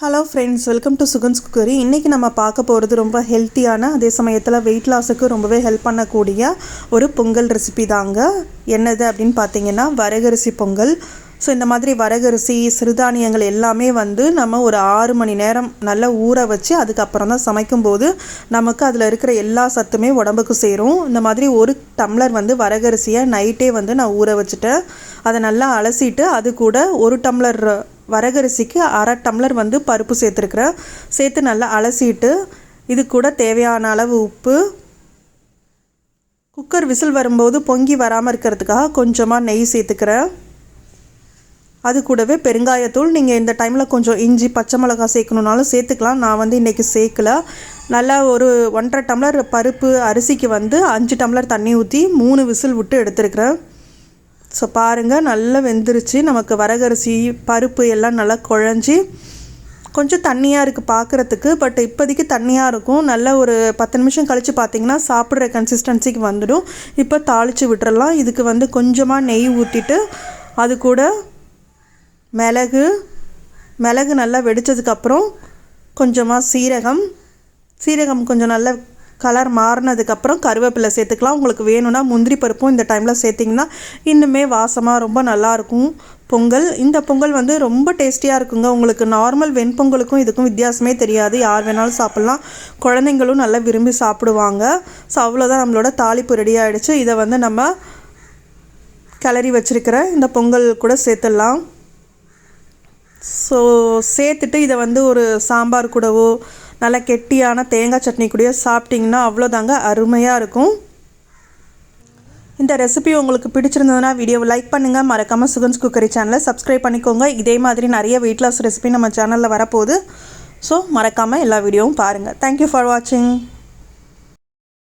Hello friends, welcome to Sugan's cookery. இன்றைக்கி நம்ம பார்க்க போகிறது ரொம்ப ஹெல்த்தியான, அதே சமயத்தில் வெயிட் லாஸுக்கு ரொம்பவே ஹெல்ப் பண்ணக்கூடிய ஒரு பொங்கல் ரெசிபி தாங்க. என்னது அப்படின்னு பார்த்தீங்கன்னா வரகரிசி பொங்கல். ஸோ இந்த மாதிரி வரகரிசி சிறுதானியங்கள் எல்லாமே நம்ம ஒரு 6 மணி நேரம் நல்லா ஊற வச்சு அதுக்கப்புறம் தான் சமைக்கும்போது நமக்கு அதில் இருக்கிற எல்லா சத்துமே உடம்புக்கு சேரும். இந்த மாதிரி ஒரு டம்ளர் வரகரிசியை நைட்டே நான் ஊற வச்சுட்டேன். அதை நல்லா அலசிட்டு அது கூட ஒரு டம்ளர் வரகரிசிக்கு அரை டம்ளர் பருப்பு சேர்த்துருக்குறேன். சேர்த்து நல்லா அலசிட்டு இது கூட தேவையான அளவு உப்பு, குக்கர் விசில் வரும்போது பொங்கி வராமல் இருக்கிறதுக்காக கொஞ்சமாக நெய் சேர்த்துக்கிறேன். அது கூடவே பெருங்காயத்தூள். நீங்கள் இந்த டைமில் கொஞ்சம் இஞ்சி பச்சை மிளகாய் சேர்க்கணுன்னாலும் சேர்த்துக்கலாம். நான் இன்றைக்கி சேர்க்கல. நல்லா ஒரு 1.5 டம்ளர் பருப்பு அரிசிக்கு 5 டம்ளர் தண்ணி ஊற்றி 3 விசில் விட்டு எடுத்துருக்கிறேன். ஸோ பாருங்கள், நல்லா வெந்துருச்சு. நமக்கு வரகரிசி பருப்பு எல்லாம் நல்லா குழஞ்சி கொஞ்சம் தண்ணியாக இருக்குது பார்க்குறதுக்கு. பட் இப்போதைக்கு தண்ணியாக இருக்கும். நல்லா ஒரு 10 நிமிஷம் கழித்து பார்த்திங்கன்னா சாப்பிட்ற கன்சிஸ்டன்சிக்கு வந்துடும். இப்போ தாளித்து விட்டுறலாம். இதுக்கு கொஞ்சமாக நெய் ஊற்றிட்டு அது கூட மிளகு நல்லா வெடித்ததுக்கப்புறம் கொஞ்சமாக சீரகம் கொஞ்சம் நல்லா கலர் மாறினதுக்கப்புறம் கருவேப்பிலை சேர்த்துக்கலாம். உங்களுக்கு வேணும்னா முந்திரி பருப்பும் இந்த டைமில் சேர்த்திங்கன்னா இன்னுமே வாசமாக ரொம்ப நல்லாயிருக்கும் பொங்கல். இந்த பொங்கல் ரொம்ப டேஸ்டியாக இருக்குங்க. உங்களுக்கு நார்மல் வெண்பொங்கலுக்கும் இதுக்கும் வித்தியாசமே தெரியாது. யார் வேணாலும் சாப்பிட்லாம். குழந்தைங்களும் நல்லா விரும்பி சாப்பிடுவாங்க. ஸோ அவ்வளோதான், நம்மளோட தாளிப்பு ரெடி ஆகிடுச்சு. இதை நம்ம கிளறி வச்சுருக்கிற இந்த பொங்கல் கூட சேர்த்துடலாம். ஸோ சேர்த்துட்டு இதை ஒரு சாம்பார் கூடவோ நல்லா கெட்டியான தேங்காய் சட்னி கூடயோ சாப்பிட்டிங்கன்னா அவ்வளோதாங்க, அருமையாக இருக்கும். இந்த ரெசிபி உங்களுக்கு பிடிச்சிருந்ததுன்னா வீடியோவை லைக் பண்ணுங்கள். மறக்காமல் சுகன்ஸ் குக்கரி சேனலை சப்ஸ்கிரைப் பண்ணிக்கோங்க. இதே மாதிரி நிறைய வெயிட் லாஸ் ரெசிபி நம்ம சேனலில் வரப்போகுது. ஸோ மறக்காமல் எல்லா வீடியோவும் பாருங்கள். தேங்க்யூ ஃபார் வாட்சிங்.